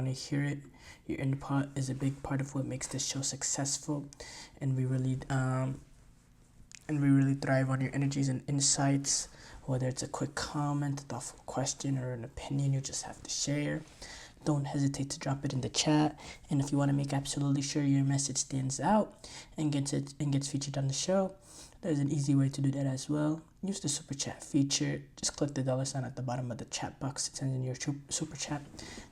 want to hear it. Your input is a big part of what makes this show successful, and we really thrive on your energies and insights. Whether it's a quick comment, a thoughtful question, or an opinion you just have to share, don't hesitate to drop it in the chat. And if you want to make absolutely sure your message stands out and gets featured on the show, there's an easy way to do that as well. Use the super chat feature. Just click the $ at the bottom of the chat box. It sends in your super chat.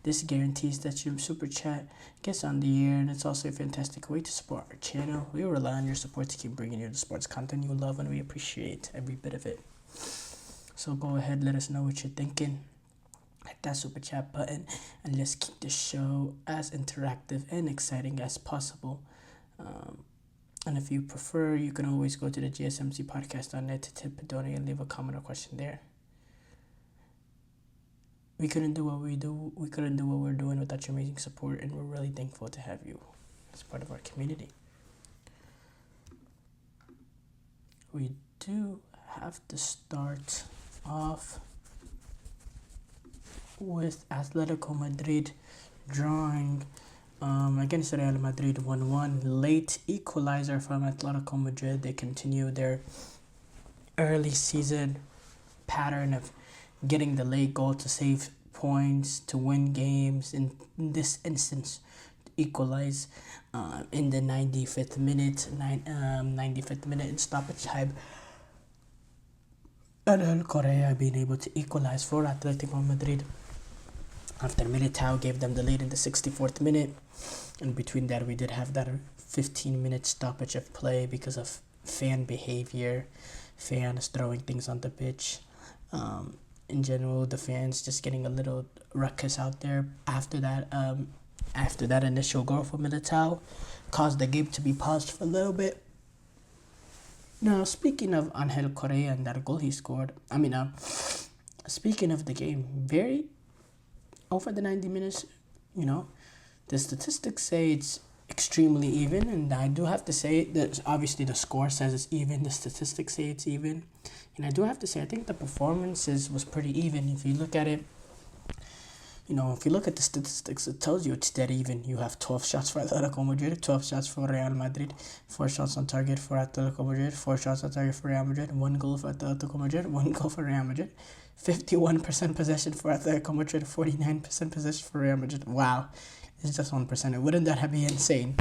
This guarantees that your super chat gets on the air, and it's also a fantastic way to support our channel. We rely on your support to keep bringing you the sports content you love, and we appreciate every bit of it. So go ahead, let us know what you're thinking. Hit that super chat button, and let's keep the show as interactive and exciting as possible. And if you prefer, you can always go to the GSMC Podcast.net to tip, donate, and leave a comment or question there. We couldn't do what we do. We couldn't do what we're doing without your amazing support, and we're really thankful to have you as part of our community. We do have to start off with Atlético Madrid drawing against Real Madrid 1-1. Late equalizer from Atlético Madrid. They continue their early season pattern of getting the late goal to save points, to win games. In this instance, equalize in the 95th minute, 95th minute in stoppage time. And Correa being able to equalize for Atlético Madrid after Militao gave them the lead in the 64th minute. And between that, we did have that 15-minute stoppage of play because of fan behavior, fans throwing things on the pitch. In general, the fans just getting a little ruckus out there. After that initial goal for Militao caused the game to be paused for a little bit. Now, speaking of Angel Correa and that goal he scored, speaking of the game, very over the 90 minutes, the statistics say it's extremely even, and I do have to say that obviously the score says it's even, the statistics say it's even, and I do have to say I think the performances was pretty even. If you look at it, if you look at the statistics, it tells you it's dead even. You have 12 shots for Atlético Madrid, 12 shots for Real Madrid, 4 shots on target for Atlético Madrid, 4 shots on target for Real Madrid, 1 goal for Atlético Madrid, 1 goal for Real Madrid, 51% possession for Atlético Madrid, 49% possession for Real Madrid. Wow, it's just 1%. Wouldn't that be insane?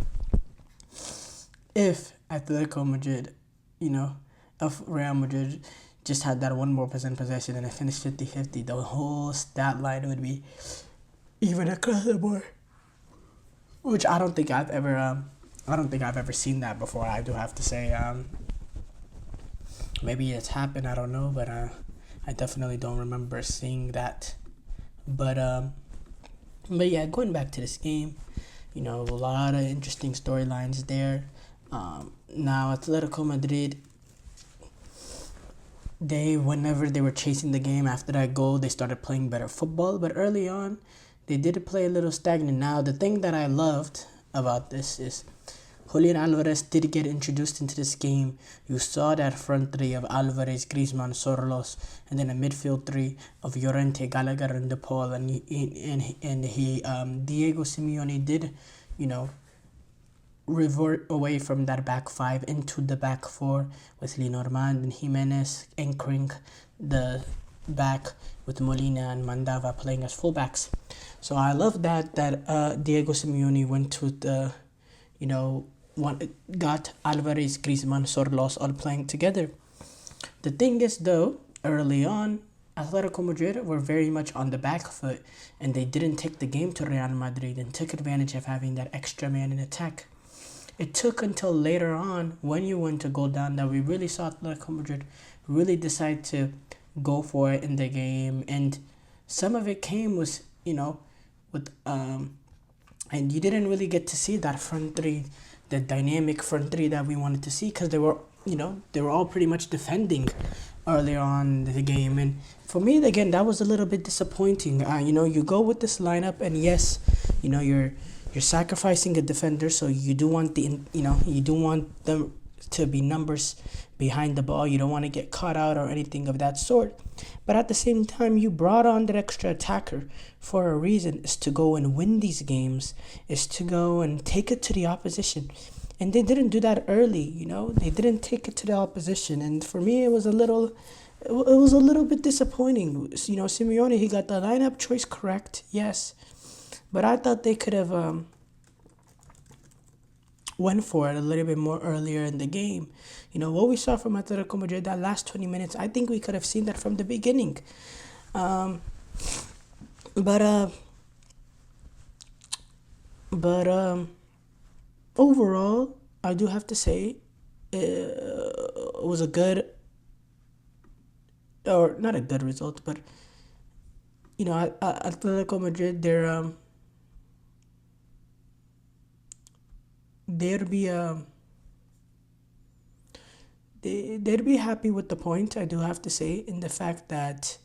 If Atlético Madrid, if Real Madrid just had that 1% possession and it finished 50-50, the whole stat line would be even across the board. Which I don't think I've ever seen that before. I do have to say, maybe it's happened, I don't know, but I definitely don't remember seeing that. But yeah, going back to this game, a lot of interesting storylines there. Now Atlético Madrid, whenever they were chasing the game after that goal, they started playing better football. But early on, they did play a little stagnant. Now, the thing that I loved about this is Julian Alvarez did get introduced into this game. You saw that front three of Alvarez, Griezmann, Sorlos, and then a midfield three of Llorente, Gallagher, and De Paul. And Diego Simeone did, revert away from that back five into the back four with Lenormand and Jimenez anchoring the back with Molina and Mandava playing as fullbacks. So I love that Diego Simeone went to the, got Alvarez, Griezmann, Sorlos all playing together. The thing is though, early on, Atlético Madrid were very much on the back foot, and they didn't take the game to Real Madrid and took advantage of having that extra man in attack. It took until later on, when you went to go down, that we really saw Atlético Madrid really decide to go for it in the game. And some of it came and you didn't really get to see that front three, the dynamic front three that we wanted to see, because they were all pretty much defending earlier on in the game. And for me, again, that was a little bit disappointing. You go with this lineup, and yes, you're sacrificing a defender, so you do want them to be numbers behind the ball. You don't want to get caught out or anything of that sort. But at the same time, you brought on that extra attacker for a reason, is to go and win these games, is to go and take it to the opposition. And they didn't do that early, They didn't take it to the opposition. And for me, it was a little bit disappointing. Simeone, he got the lineup choice correct, yes. But I thought they could have went for it a little bit more earlier in the game. What we saw from Atletico Madrid that last 20 minutes, I think we could have seen that from the beginning. But overall, I do have to say it was a good, or not a good result, but Atletico Madrid, they'd be happy with the point, I do have to say, in the fact that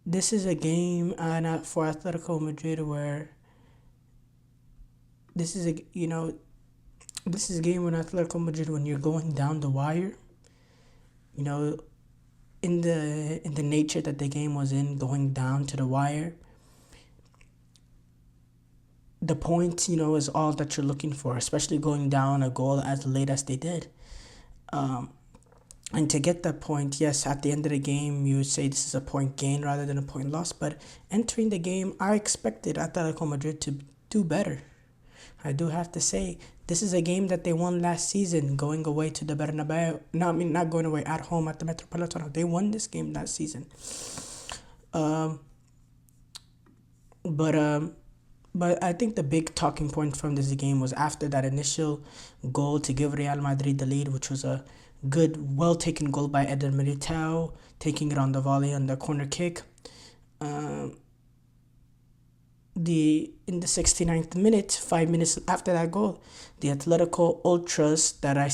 this is a game for Atletico Madrid where this is a game when Atletico Madrid, when you're going down the wire, in the nature that the game was in, going down to the wire, the point, is all that you're looking for, especially going down a goal as late as they did. And to get that point, yes, at the end of the game, you would say this is a point gain rather than a point loss. But entering the game, I expected Atletico Madrid to do better. I do have to say, this is a game that they won last season, going away to the Bernabeu. Not going away, at home at the Metropolitano. They won this game last season. But I think the big talking point from this game was after that initial goal to give Real Madrid the lead, which was a good, well-taken goal by Eder Militao, taking it on the volley on the corner kick. In the 69th minute, 5 minutes after that goal, the Atletico Ultras that I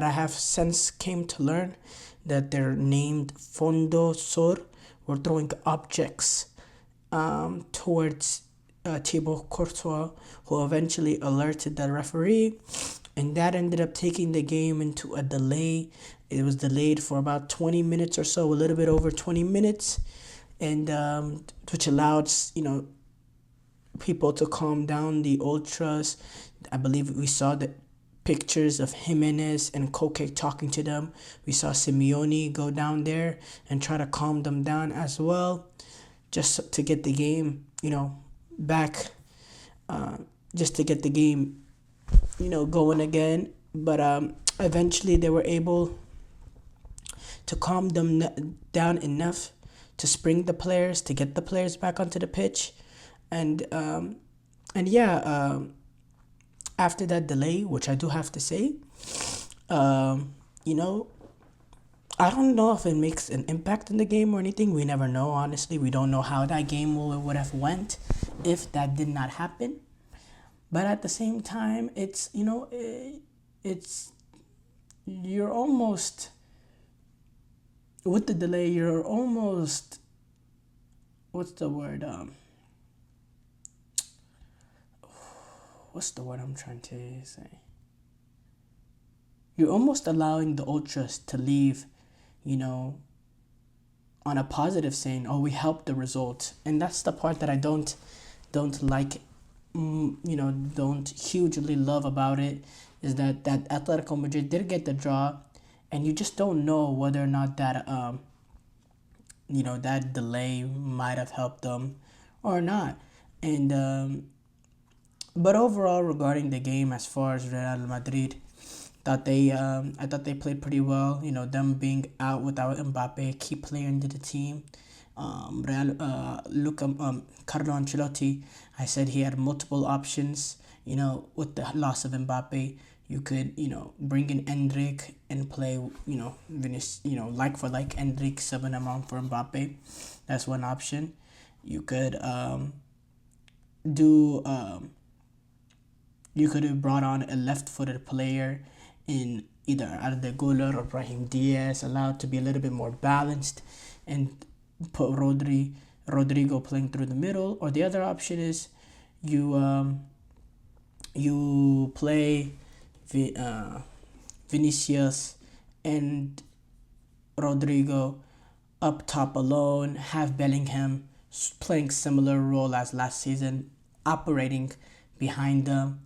have since came to learn that they're named Fondo Sur were throwing objects towards Thibaut Courtois, who eventually alerted the referee, and that ended up taking the game into a delay. It was delayed for about 20 minutes or so, a little bit over 20 minutes, and which allowed people to calm down the ultras. I believe we saw the pictures of Jimenez and Koke talking to them. We saw Simeone go down there and try to calm them down as well, just to get the game, back, just to get the game, going again. But eventually they were able to calm them down enough to spring the players, to get the players back onto the pitch. And after that delay, which I do have to say, I don't know if it makes an impact in the game or anything. We never know, honestly. We don't know how that game would have went if that did not happen. But at the same time, it's, you're almost, with the delay, you're almost, what's the word I'm trying to say? You're almost allowing the ultras to leave, on a positive, saying, "Oh, we helped the result," and that's the part that I don't like. Don't hugely love about it, is that Atletico Madrid did get the draw, and you just don't know whether or not that that delay might have helped them or not. And but overall, regarding the game, as far as Real Madrid, I thought they played pretty well. Them being out without Mbappe, a key player into the team. Carlo Ancelotti, I said he had multiple options. With the loss of Mbappe, you could, bring in Endrick and play, like for like Endrick, subbing him on for Mbappe. That's one option. You could you could have brought on a left-footed player in either Arda Güler or Brahim Diaz, allowed to be a little bit more balanced, and put Rodrigo playing through the middle. Or the other option is you play Vinicius and Rodrigo up top alone, have Bellingham playing similar role as last season, operating behind them,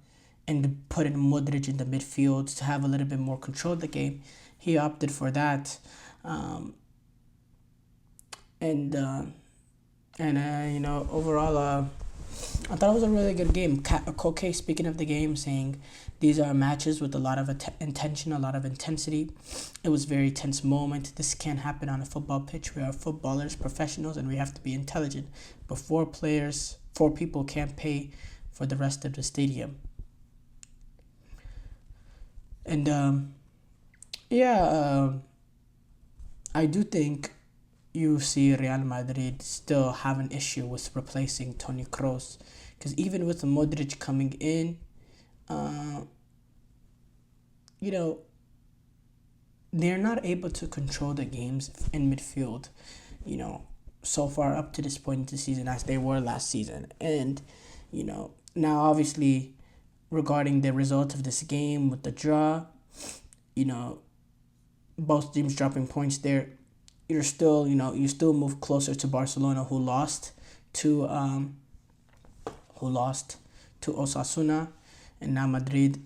and putting Modric in the midfield to have a little bit more control of the game. He opted for that, and overall, I thought it was a really good game. Koke, speaking of the game, saying these are matches with a lot of intention, a lot of intensity. It was a very tense moment. This can't happen on a football pitch. We are footballers, professionals, and we have to be intelligent. But four people can't pay for the rest of the stadium. And I do think you see Real Madrid still have an issue with replacing Toni Kroos, because even with Modric coming in, they're not able to control the games in midfield, so far up to this point in the season as they were last season. And, now obviously regarding the result of this game with the draw, both teams dropping points there, you still move closer to Barcelona, who lost to Osasuna, and now Madrid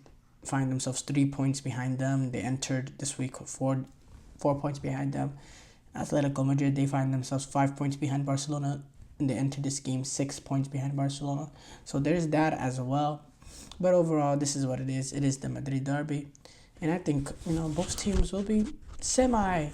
find themselves 3 points behind them. They entered this week 4 points behind them. Atlético Madrid, they find themselves 5 points behind Barcelona, and they entered this game 6 points behind Barcelona. So there's that as well. But overall, this is what it is. It is the Madrid Derby, and I think both teams will be semi